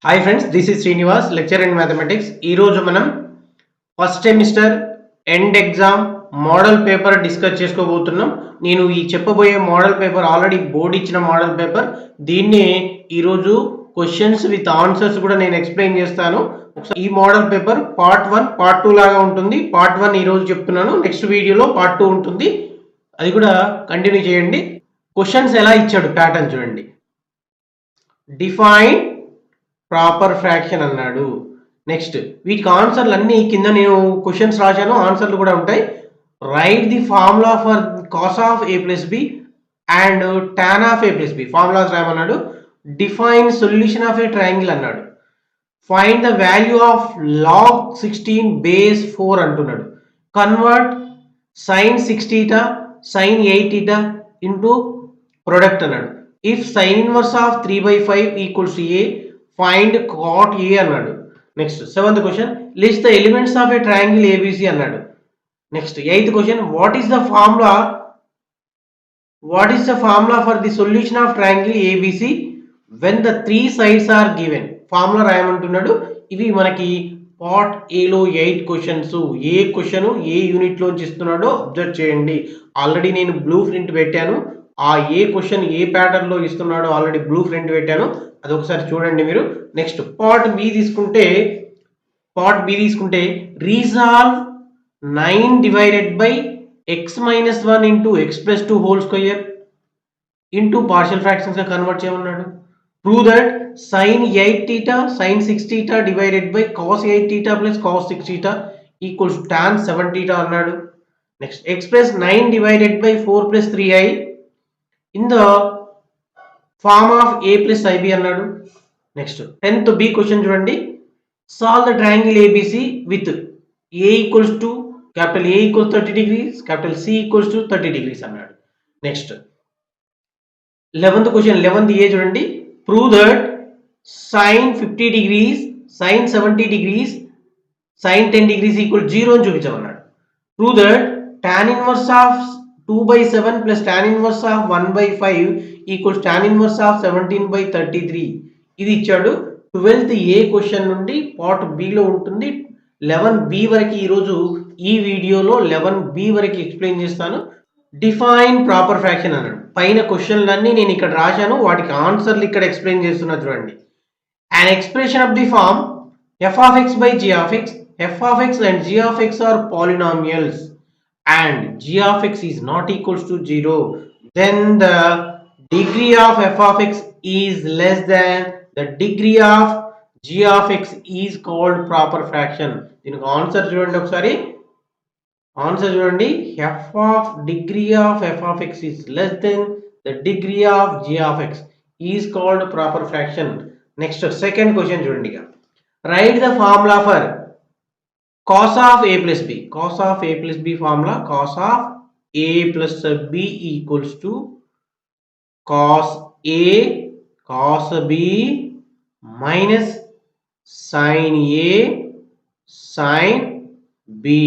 Hi friends, this is Srinivas, lecture in mathematics. ఈరోజు మనం first semester end exam model paper discuss చేసుకోబోతున్నాం. నేను ఈ చెప్పబోయే మోడల్ పేపర్ ఆల్రెడీ బోర్డు ఇచ్చిన మోడల్ పేపర్. దీన్ని ఈరోజు క్వశ్చన్స్ విత్ ఆన్సర్స్ కూడా నేను ఎక్స్ప్లెయిన్ చేస్తాను. ఈ మోడల్ పేపర్ పార్ట్ 1 పార్ట్ 2 లాగా ఉంటుంది. పార్ట్ 1 ఈరోజు చెప్తున్నాను, నెక్స్ట్ వీడియోలో పార్ట్ 2 ఉంటుంది, అది కూడా కంటిన్యూ చేయండి. క్వశ్చన్స్ ఎలా ఇచ్చాడు ప్యాటర్న్ చూడండి. డిఫైన్ ప్రాపర్ ఫ్రాక్షన్ అన్నాడు. నెక్స్ట్ వీటికి ఆన్సర్లు అన్ని కింద నేను క్వశ్చన్స్ రాశాను, ఆన్సర్లు కూడా ఉంటాయి. Write the formula for cos of A plus B and tan of A plus B formulas రాయమన్నాడు. Define solution of a triangle అన్నాడు. Find the value of log 16 base 4 అంటున్నాడు. Convert sine 6θ sine 8θ into product అన్నాడు. If sine inverse of 3/5 equals to A, find cot A అన్నాడు. Next 7th question, list the elements of a triangle ABC అన్నాడు. Next 8th question, what is the formula for the solution of triangle ABC when the 3 sides are given. Formula రాయమంటున్నాడు. ఇవి మనకి part ఏలో 8 questions. ఏ question ఏ unit లోంచి ఇస్తున్నాడో observe చేయండి. ఆల్రెడీ నేను బ్లూ ప్రింట్ పెట్టాను. ఆ ఏ క్వశ్చన్ ఏ ప్యాటర్న్ లో ఇస్తున్నాడో ఆల్రెడీ బ్లూ ప్రింట్ పెట్టాను, అది ఒకసారి చూడండి మీరు. నెక్స్ట్ పార్ట్ బి తీసుకుంటే resolve 9 divided by x minus 1 into x plus 2 whole square into partial fractions గా కన్వర్ట్ చేయమన్నాడు. Prove that sine 8θ sine 6θ divided by cos 8θ plus cos 6θ equals tan 7θ అన్నాడు. Next x plus 9 divided by 4 plus 3i in the form of A plus ib అన్నాడు. Next 10th B question చూడండి. Solve the triangle ABC with A equals to capital A equals 30 degrees, capital C equals to 30 degrees అన్నాడు. Next 11th question 11th A చూడండి. Prove that sine 50 degrees sine 70 degrees sine 10 degrees equal 0 అని చూపించమన్నాడు. Prove that tan inverse of 2/7 plus tan inverse of 1/5 equals tan inverse of 17/33. ఇది ఇచ్చాడు. 12th A question నుండి part బిలో ఉంటుంది. 11b వరకు ఈరోజు ఈ వీడియోలో 11b వరకు ఎక్స్ప్లెయిన్ చేస్తాను. డిఫైన్ ప్రాపర్ ఫ్రాక్షన్ అన్నాడు. పైన క్వశ్చన్లన్నీ నేను ఇక్కడ రాశాను, వాటికి ఆన్సర్లు ఇక్కడ ఎక్స్ప్లెయిన్ చేస్తున్నా చూడండి. an expression of the form f of x by g of x, f of x and g of x are polynomials and g of x is not equals to 0, then the degree of f of x is less than the degree of g of x is called proper fraction. దీనికి answer చూడండి ఒకసారి. Answer చూడండి. degree of f of x is less than the degree of g of x is called proper fraction. Next second question చూడండి. Write the formula for cos of A plus B. Cos of A plus B formula cos of A plus B equals to cos A cos B minus sine A sine B.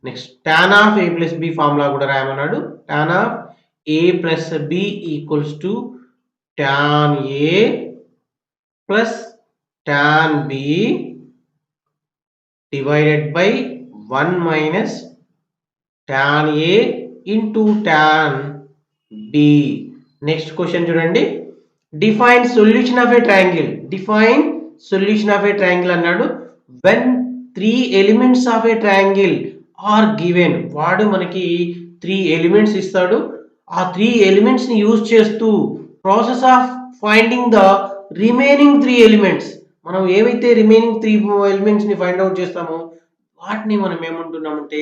Next tan of A plus B formula కూడా రాయమన్నాడు. Tan of A plus B equals to tan A plus tan B divided by 1 minus tan A into tan B. Next question చూడండి. Define solution of a triangle. Define solution of a triangle అన్నాడు. When 3 elements of a triangle are given. వాడు మనకి 3 elements ఇస్తాడు. ఆ 3 elements ని use చేస్తూ process of finding the remaining 3 elements, మనం ఏవైతే రిమైనింగ్ 3 ఎలిమెంట్స్ ని ఫైండ్ అవుట్ చేస్తామో వాటిని మనం ఏమంటున్నామంటే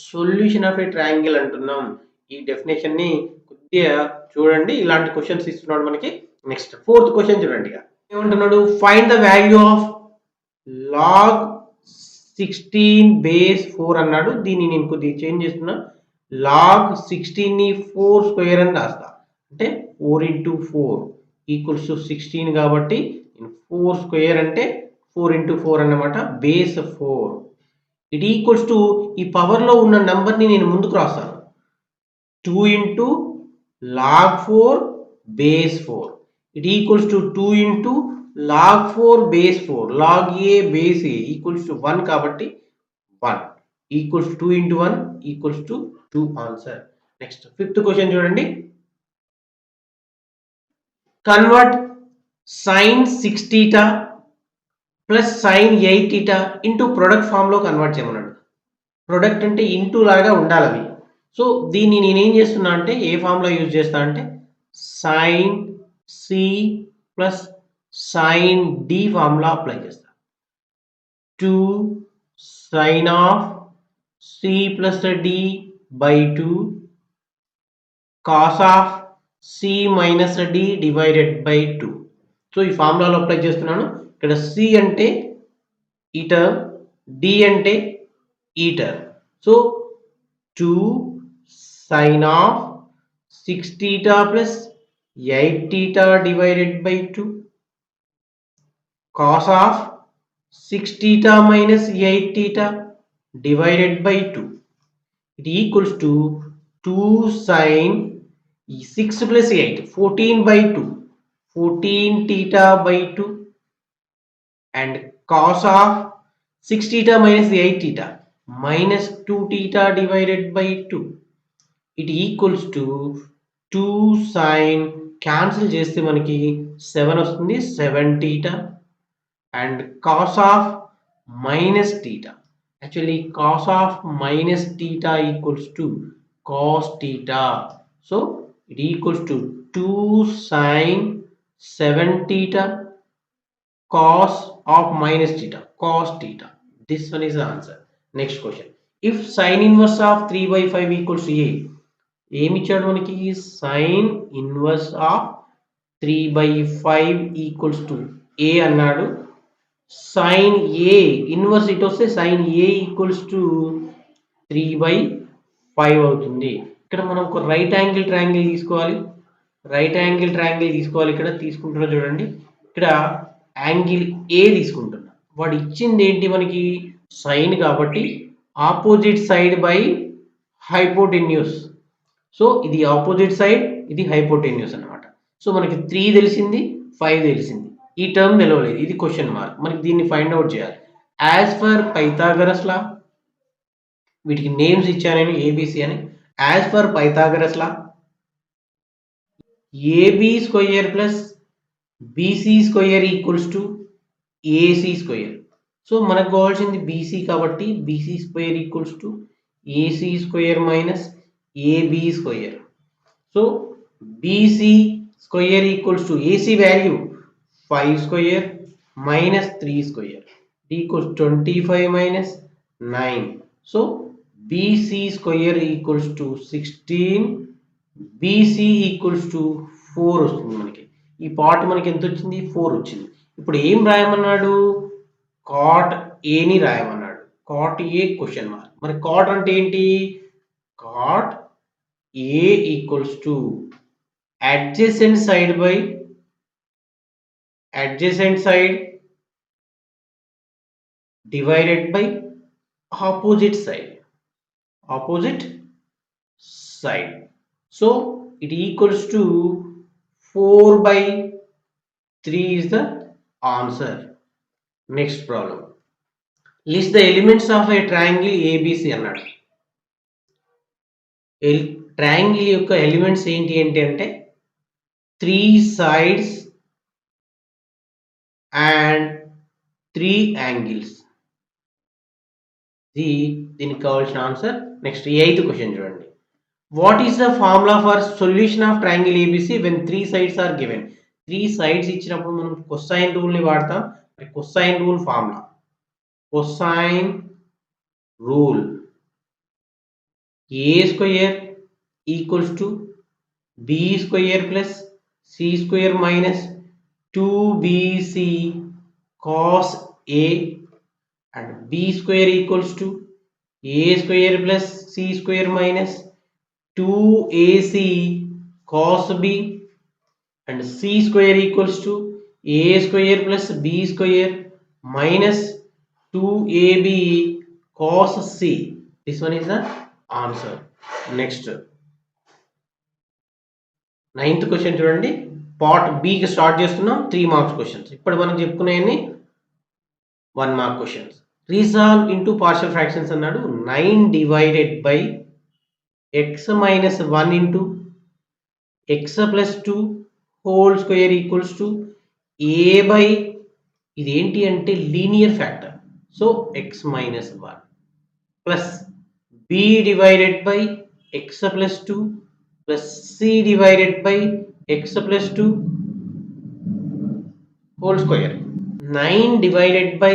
సొల్యూషన్ ఆఫ్ ఏ ట్రయాంగిల్ అంటున్నాం. ఈ డెఫినేషన్ ని కొద్దిగా చూడండి. ఇలాంటి క్వశ్చన్స్ ఇస్తున్నాడు మనకి. నెక్స్ట్ 4th క్వశ్చన్ చూడండి. ఏమంటున్నాడు. Find the value of log 16 base 4 అన్నాడు. దీన్ని నేను కొద్దిగా చేంజ్ చేస్తున్నా. లాగ్ 16 ని 4 స్క్వేర్ అని రాస్తా. అంటే 4 into 4 ఈక్వల్స్ టు 16 కాబట్టి 4 స్క్వేర్ అంటే 4 into 4 అన్నమాట. బేస్ 4 ఇట్ ఈక్వల్స్ టు ఈ పవర్ లో ఉన్న నంబర్ ని నేను ముందుకు రాస్తాను. 2 into log 4 base 4 it equals to 2 into log 4 base 4 log a base a equals to 1 కాబట్టి 1 equals to 2 into 1 equals to 2 answer. Next fifth question చూడండి. Convert sin 6 theta plus sin 8 theta into product form లో convert చేయమన్నాడు. Product అంటే into లాగా ఉండాలి అవి. So దీన్ని నేనేం చేస్తున్నా అంటే ఏ ఫార్ములా యూజ్ చేస్తా అంటే sine C plus sine D formula apply చేస్తా. 2 sin of C plus D by 2 cos of C minus D divided by 2. So ఈ ఫార్ములాలో అప్లై చేస్తున్నాను. ఇక్కడ సి అంటే ఈ టర్మ్, డి అంటే ఈ term. So 2 sin of 6 theta plus 8 theta divided by 2 cos of 6 theta minus 8 theta divided by 2. It equals to 2 sin 6 plus 8 14 by 2 14 theta by 2 and cos of 6 theta minus 8 theta minus 2 theta divided by 2. It equals to 2 sin cancel చేస్తే మనకి 7 వస్తుంది 7 theta and cos of minus theta. Actually cos of minus theta equals to cos theta. So it equals to 2 sin 7 theta cos of minus theta cos theta. This one is the answer. Next question. If sin inverse of 3 by 5 equals to a, ఏమి ఇచ్చాడు మనకి sine inverse of 3 by 5 equals to A అన్నాడు. Sine A inverse ఇటు వస్తే sine A equals to 3 by 5 అవుతుంది. ఇక్కడ మనం ఒక రైట్ యాంగిల్ ట్రయాంగిల్ తీసుకోవాలి. ఇక్కడ తీసుకుంటున్నా చూడండి. ఇక్కడ యాంగిల్ ఏ తీసుకుంటున్నా. వాడు ఇచ్చింది ఏంటి మనకి సైన్ కాబట్టి opposite side by hypotenuse. So ఇది ఆపోజిట్ సైడ్, ఇది హైపోటెన్యూస్ అన్నమాట. సో మనకి 3 తెలిసింది, 5 తెలిసింది. ఈ టర్మ్ నిలవలేదు, ఇది క్వశ్చన్ మార్క్. మనకి దీన్ని ఫైండ్ అవుట్ చేయాలి. యాజ్ ఫర్ పైథాగరస్ లా, వీటికి నేమ్స్ ఇచ్చానని ఏబిసి అని. As per Pythagoras law AB square plus BC square equals to AC square. So మనకు కావాల్సింది బీసీ కాబట్టి BC square equals to AC square minus AB square. So BC square equals to AC value 5 square minus 3 square equals 25 minus 9. So BC square equals to 16, BC equals to 4 వస్తుంది మనకి. ఈ part మనకి ఎంత వచ్చింది 4 వచ్చింది. ఇప్పుడు ఏం రాయమన్నాడు కాట్ ఏని రాయమన్నాడు. Cot A question mark. మరి కాట్ అంటే ఏంటి cot A equals to adjacent side by adjacent side divided by opposite side. So it equals to 4 by 3 is the answer. Next problem. List the elements of a triangle ABC అన్నాడు. Triangle యొక్క elements ఏంటి అంటే 3 sides and 3 angles. దీనికి కావాల్సిన answer. Next 8th question చూడండి. What is the formula for solution of triangle ABC when 3 sides are given. 3 sides ఇచ్చినప్పుడు మనం cosine rule ని వాడతాం. Cosine rule formula cosine rule A square equals to B square plus C square minus 2bc cos a and b square equals to a square plus c square minus 2ac cos b and c square equals to a square plus b square minus 2ab cos c. This one is the answer. Next 9th question చూడండి. Part బికి start చేస్తున్నాం. 3 marks questions. ఇప్పుడు మనం చెప్పుకునేవన్నీ 1 mark questions. Resolve into partial fractions అన్నాడు. 9 divided by x minus 1 into x plus 2 whole square equals to a by ఇదేంటి అంటే linear factor. So x minus 1 plus b divided by x plus 2 plus c divided by x plus 2 whole square. 9 divided by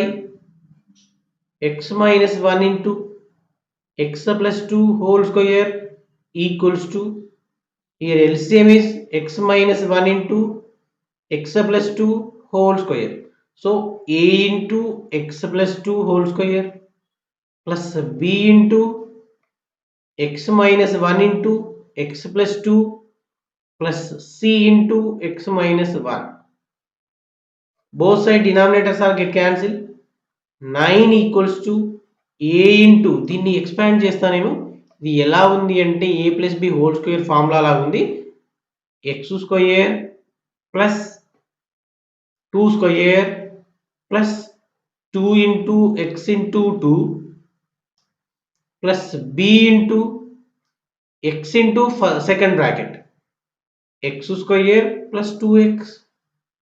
x minus 1 into x plus 2 whole square equals to, here LCM is x minus 1 into x plus 2 whole square. So a into x plus 2 whole square plus b into x minus 1 into x plus 2 plus c into x minus 1. Both side denominators are get cancelled. 9 equals to A into దీన్ని expand చేస్తా నేను. ఇది ఎలా ఉంది అంటే A plus B whole square formula లాగా ఉంది. X square plus 2 square plus 2 into x into 2 plus B into x into second bracket x square plus 2x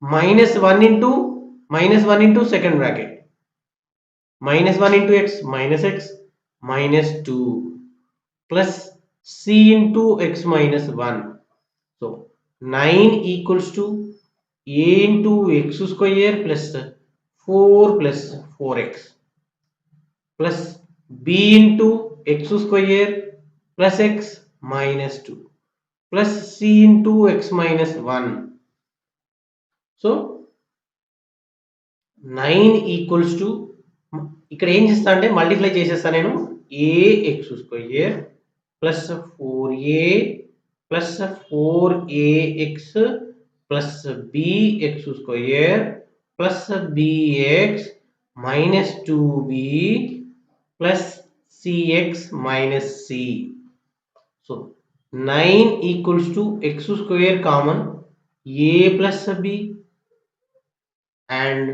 minus 1 into second bracket minus 1 into x minus 2 plus c into x minus 1. So 9 equals to a into x square plus 4 plus 4x plus b into x square plus x minus 2 plus c into x minus 1. So 9 equals to ఇక్కడ ఏం చేస్తా అంటే multiply చేసేస్తా నేను. A x square plus 4a plus 4ax plus bx square plus bx minus 2b plus cx minus c. So 9 equals to x square common a plus b and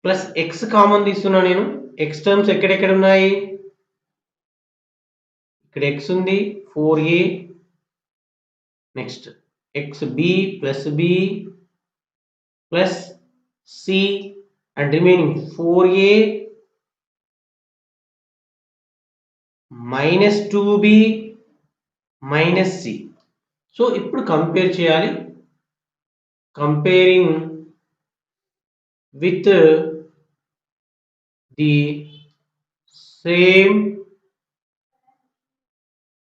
plus x common తీస్తున్నా నేను. X terms ఎక్కడెక్కడ ఉన్నాయి? ఇక్కడ x ఉంది 4a, next x B plus B plus C and remaining 4a minus 2b minus C. So ఇప్పుడు compare చేయాలి. Comparing with the same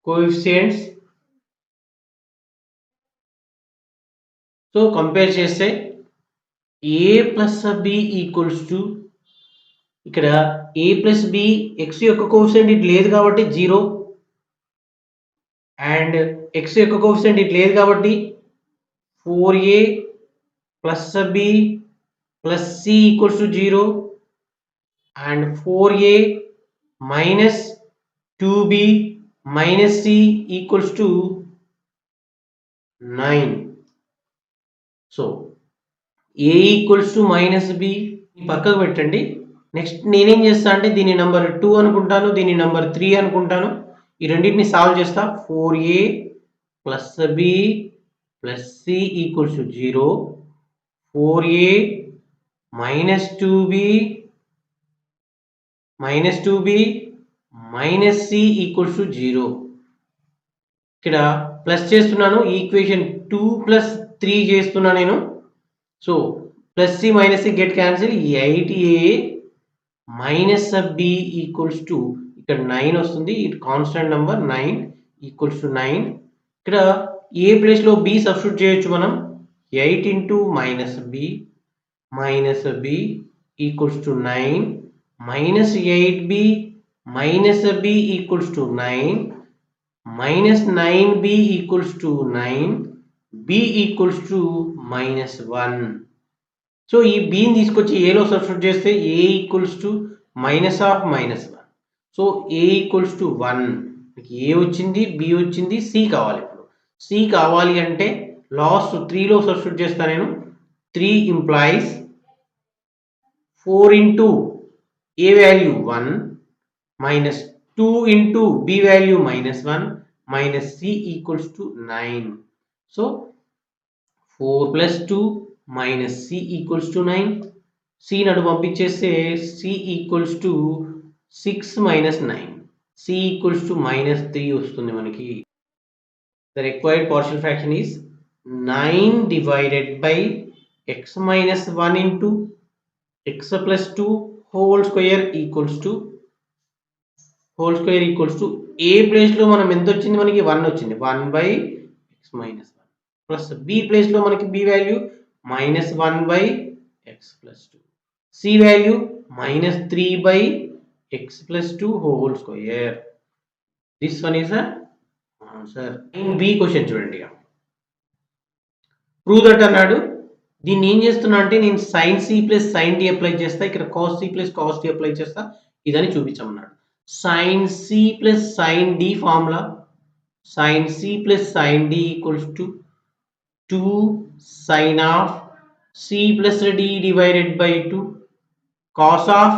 coefficients. సో compare చేస్తే a plus b equals to ఇక్కడ a plus b x యొక్క coefficient ఇటు లేదు కాబట్టి 0 and x యొక్క కోఎఫిషియంట్ ఇటు లేదు కాబట్టి 4a plus b plus c equals to 0 and 4a minus 2b minus c equals to 9. So a equals to minus b పక్కకు పెట్టండి. నెక్స్ట్ నేనేం చేస్తా అంటే దీని నెంబర్ 2 అనుకుంటాను, దీని నెంబర్ 3 అనుకుంటాను. ఈ రెండింటిని సాల్వ్ చేస్తా. 4a plus b plus c equals to 0, 4a minus 2b minus 2b minus c equals to 0. ఇక్కడ ప్లస్ చేస్తున్నాను. ఈక్వేషన్ 2 ప్లస్ 3 చేస్తున్నా నేను. So plus C minus C get cancel. 8a minus b equals to ఇక్కడ 9 వస్తుంది. It constant number 9 equals to 9. ఇక్కడ A ప్లేస్లో b substitute చేయొచ్చు మనం. 8 into minus b equals to 9 minus 8b minus b equals to 9 minus 9b equals to 9 b equals to minus 1. So ఈ bని తీసుకొచ్చి ఏలో substitute చేస్తే a equals to minus of minus 1. So a equals to 1. a వచ్చింది, b వచ్చింది, c కావాలి. ఇప్పుడు c కావాలి అంటే లాస్ట్ 3లో సబ్స్టిట్యూట్ చేస్తా నేను. 3 implies 4 into a value 1 minus 2 into b value minus 1 minus c equals to 9. So 4 plus 2 minus c equals to 9. c నడు పంపించేస్తే c equals to 6 minus 9. c equals to minus 3 వస్తుంది మనకి. The required partial fraction is 9 divided by x minus 1 into x plus 2 whole square equals to a place లో మనం ఎంత వచ్చింది, మనకి 1 వచ్చింది. 1 by x minus 1 plus b place లో మనకి b value minus 1 by x plus 2, c value minus 3 by x plus 2 whole square. This one is the answer. In b question చూడండి. Prove that అన్నాడు. దీన్ని ఏం చేస్తున్నా అంటే నేను sin c plus sin d apply చేస్తా, ఇక్కడ cos c plus cos d apply చేస్తా, ఇదని చూపించమన్నాడు. sin c plus sin d formula, sin c plus sin d equals to 2 sin of c plus d divided by 2 cos of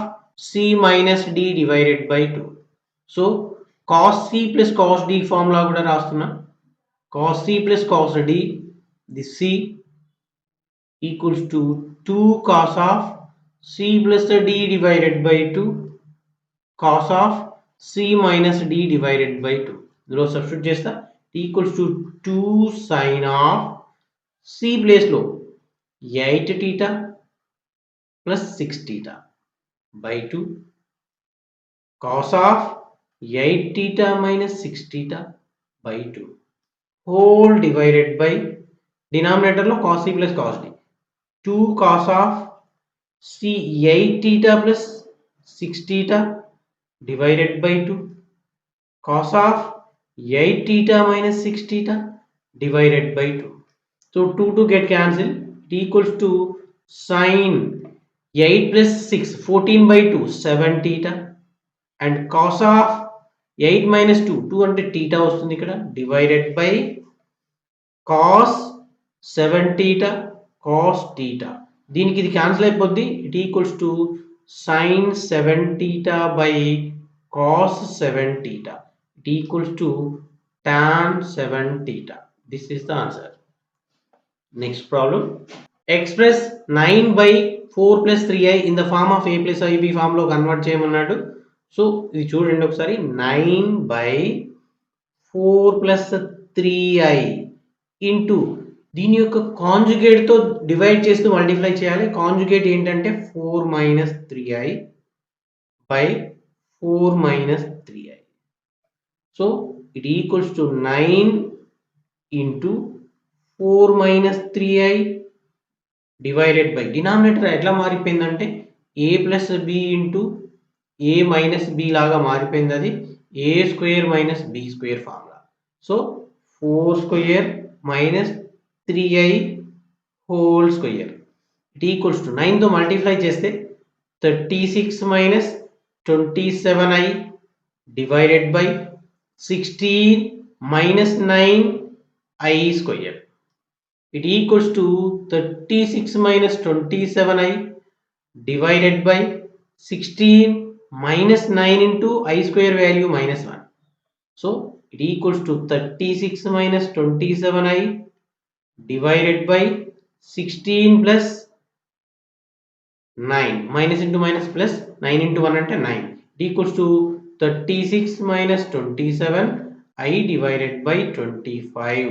c minus d divided by 2. So cos c plus cos d formula కూడా రాస్తున్నా. cos c plus cos d, the c equals to 2 cos of c plus d divided by 2 cos of c minus d divided by 2. ఇందులో substitute చేస్తా. Equals to 2 sin of c place లో 8 theta plus 6 theta by 2 cos of 8 theta minus 6 theta by 2 whole divided by denominator లో cos c plus cos d 2 cos of c 8 theta plus 6 theta divided by 2 cos of 8 theta minus 6 theta divided by 2. So 2 to get cancelled, it equals to sin 8 plus 6 14 by 2 7 theta and cos of 8 minus 2 2 అంటే theta వస్తుంది ఇక్కడ divided by cos 7 theta cos theta. దీనికి ఇది cancel అయిపోద్ది. It equals to sin 7 theta by cos 7 theta. It equals to tan 7 theta. This is the answer. Next problem. Express 9 by 4 plus 3i in the form of a plus ib form లో convert చేయమన్నాడు. సో ఇది చూడండి ఒకసారి. 9 by 4 plus 3i into దీని యొక్క conjugate తో divide చేస్తూ మల్టిప్లై చేయాలి. కాంజుగేట్ ఏంటంటే 4 minus 3i by 4 minus 3i. So it equals to 9 into 4 minus 3i divided by denominator ఎట్లా మారిపోయిందంటే a plus b into a minus b లాగా మారిపోయింది. అది a square minus b square formula. So 4 square minus 3i whole square. It equals to 9 తో multiply చేస్తే 36 minus 27i divided by 16 minus 9i square. It equals to 36 minus 27i divided by 16 minus 9 into i square value minus 1. So it equals to 36 minus 27i divided by 16 plus 9 minus into minus plus 9 into 1 అంటే 9. It equals to 36 minus 27 I divided by 25.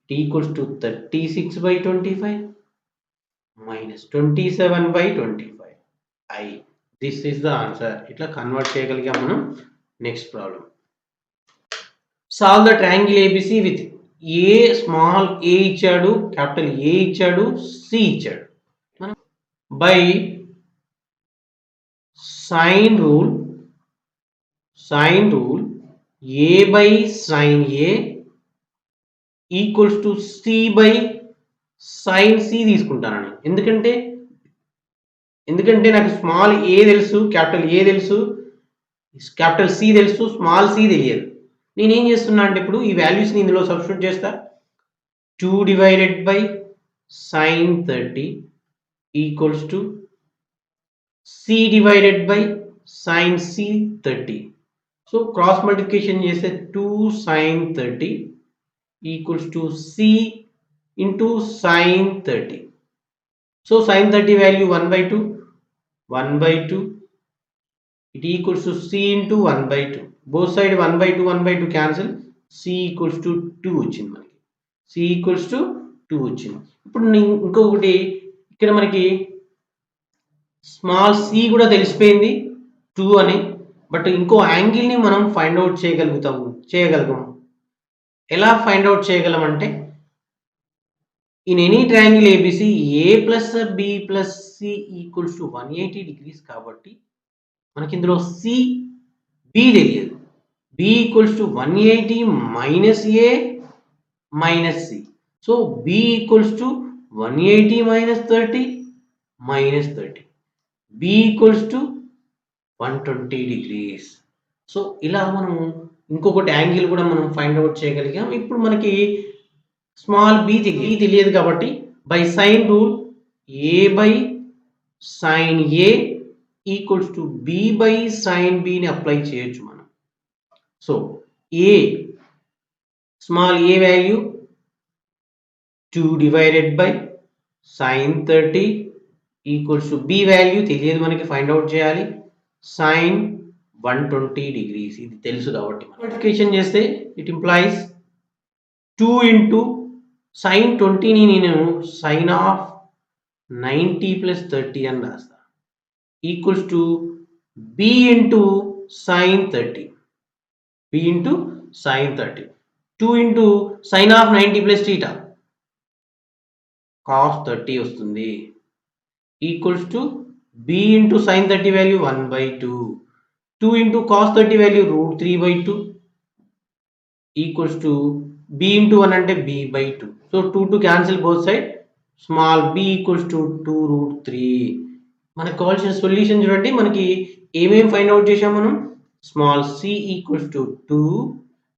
It equals to 36 by 25 minus 27 by 25 I. This is the answer. ఇట్లా convert చేయగలిగాం మనం. Next problem. Solve the triangle ABC with a small a ఇచ్చాడు, capital A ఇచ్చాడు, C ఇచ్చాడు. మనం by sine rule A by sine A equals to C by sine C తీసుకుంటానని. ఎందుకంటే నాకు స్మాల్ ఏ తెలుసు, క్యాపిటల్ ఏ తెలుసు, క్యాపిటల్ సి తెలుసు, స్మాల్ సి తెలియదు. నేనేం చేస్తున్నా అంటే ఇప్పుడు ఈ వాల్యూస్ని ఇందులో సబ్స్టిట్యూట్ చేస్తా. 2 divided by sin 30 equals to c divided by sin c 30. So cross multiplication చేస్తే 2 sin 30 equals to c into sin 30. So sin 30 value 1 by 2, 1 by 2, it equals to c into 1 by 2. Both side 1 by 2, 1 by 2 cancel, c equals to 2 వచ్చింది మనకి. c equals to 2 వచ్చింది. ఇప్పుడు ఇంకొకటి ఇక్కడ మనకి small c కూడా తెలిసిపోయింది 2 అని. బట్ ఇంకో యాంగిల్ని మనం ఫైండ్ అవుట్ చేయగలము. ఎలా ఫైండ్ అవుట్ చేయగలం అంటే in any triangle ABC A plus B plus C equals to 180 degrees కాబట్టి మనకి ఇందులో సి బి తెలియదు. B equals to 180 minus A minus C. So B equals to 180 minus 30 minus 30. B equals to 120 degrees. So ఇలా మనం ఇంకొకటి angle కూడా మనం find out చేయగలిగాం. ఇప్పుడు మనకి స్మాల్ బి తెలియదు కాబట్టి by sine rule A by sine A equals to B by sine బిని అప్లై చేయొచ్చు మనం. So A small A value 2 divided by sine 30 equals to B value తెలియదు మనకి, ఫైండ్ అవుట్ చేయాలి, సైన్ 120 డిగ్రీస్. ఇది తెలుసు కాబట్టి మల్టిప్లికేషన్ చేస్తే ఇట్ ఇంప్లైస్ 2 ఇంటూ సైన్ 20ని నేను సైన్ ఆఫ్ 90 ప్లస్ 30 అని రాస్తా equals to B into sine 30. B into sine 30. 2 into sine of 90 plus theta cos 30 వస్తుంది equals to B into sine 30 value 1 by 2. 2 into cos 30 value root 3 by 2 equals to b into 1 అంటే b by 2. So 2 to cancel both side, small b equals to 2 root 3. మనకు కావాల్సిన solution చూడండి. మనకి ఏమేమి find out చేసాం మనం, small c equals to 2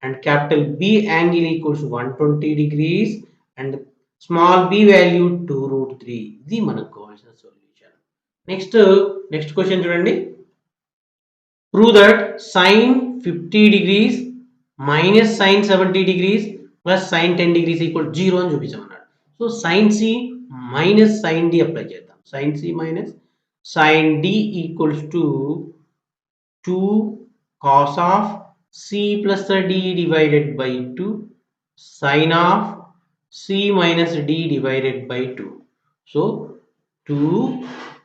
and capital b angle equals 120 degrees and small b value 2 root 3. ఇది మనకు కావాల్సిన సొల్యూషన్. నెక్స్ట్ క్వశ్చన్ చూడండి. Prove that sine 50 degrees minus sine 70 degrees plus sine 10 degrees equal 0 అని చూపించమన్నాడు. So sine C minus sine D apply చేద్దాం. Sine C minus sine D equals to 2 cos of C plus D divided by 2 sine of C minus D divided by 2. So 2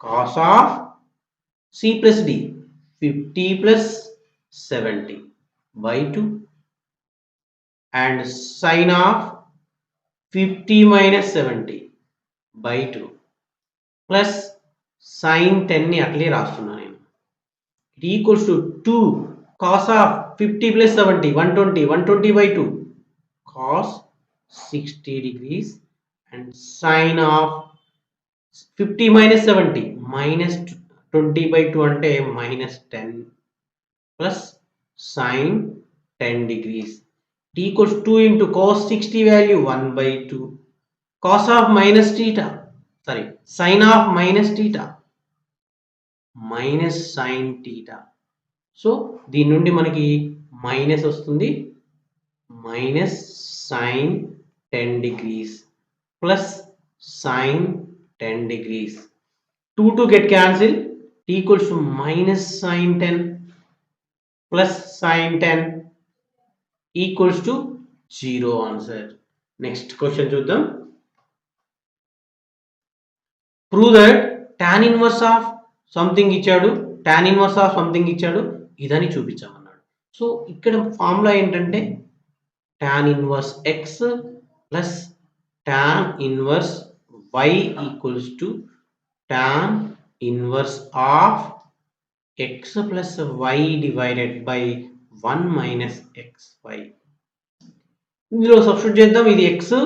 cos of C plus D 50 plus 70 by 2 and sine of 50 minus 70 by 2 plus sine 10 ని అట్లే రాస్తున్నా నేను. It equals to 2 cos of 50 plus 70 120 by 2 cos 60 degrees and sine of 50 minus 70 minus 20 by 2 అంటే minus 10 plus sine 10 degrees. It equals 2 into cos 60 value 1 by 2 cos of minus theta, sorry, sin of minus theta minus sin theta. So దీని నుండి మనకి minus వస్తుంది, minus sin 10 degrees plus sin 10 degrees. 2 to get cancelled, equals to minus sin 10 plus sin 10 equals to 0 answer. Next question చూద్దాం. Prove that tan inverse of something ఇచ్చాడు, tan inverse of something ఇచ్చాడు, ఇదని చూపించామన్నాడు. So ఇక్కడ formula ఏంటంటే tan inverse x plus tan inverse y equals to tan inverse of x plus y divided by 1 minus x y. ఇందులో substitute చేద్దాం. ఇది X,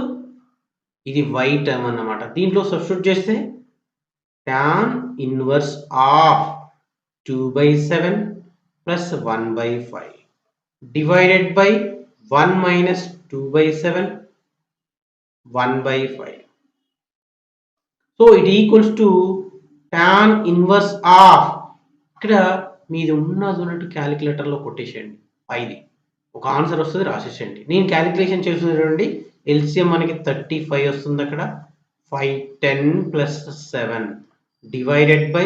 ఇది వై టర్మ్ అన్నమాట. దీంట్లో సబ్స్టిట్యూట్ చేస్తే tan inverse of 2/7 plus 1/5 divided by 1 minus 2/7 1/5. So it equals to tan inverse of, ఇక్కడ మీది ఉన్నది ఉన్నట్టు క్యాలిక్యులేటర్లో కొట్టేసేయండి. 5 ఒక ఆన్సర్ వస్తుంది, రాసేసేయండి. నేను క్యాలిక్యులేషన్ చేస్తుంది చూడండి. ఎల్సిఎం మనకి 35 వస్తుంది. అక్కడ 5 10 ప్లస్ 7 డివైడెడ్ బై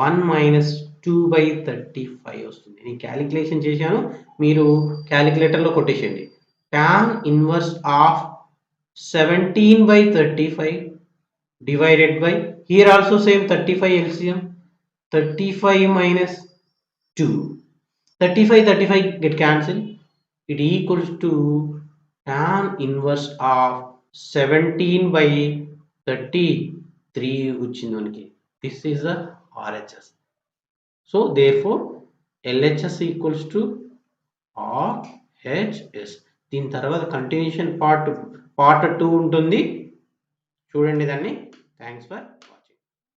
1 మైనస్ 2/35 వస్తుంది. నేను క్యాలిక్యులేషన్ చేశాను, మీరు క్యాలిక్యులేటర్లో కొట్టేసేయండి. tan inverse of 17/35 divided by, here also same 35 LCM, 35 minus 2, 35 get cancelled, it equals to tan inverse of 17/33 వచ్చింది మనకి. This is the RHS. So therefore LHS equals to RHS. దీని తర్వాత continuation part 2 ఉంటుంది, చూడండి దాన్ని. Thanks for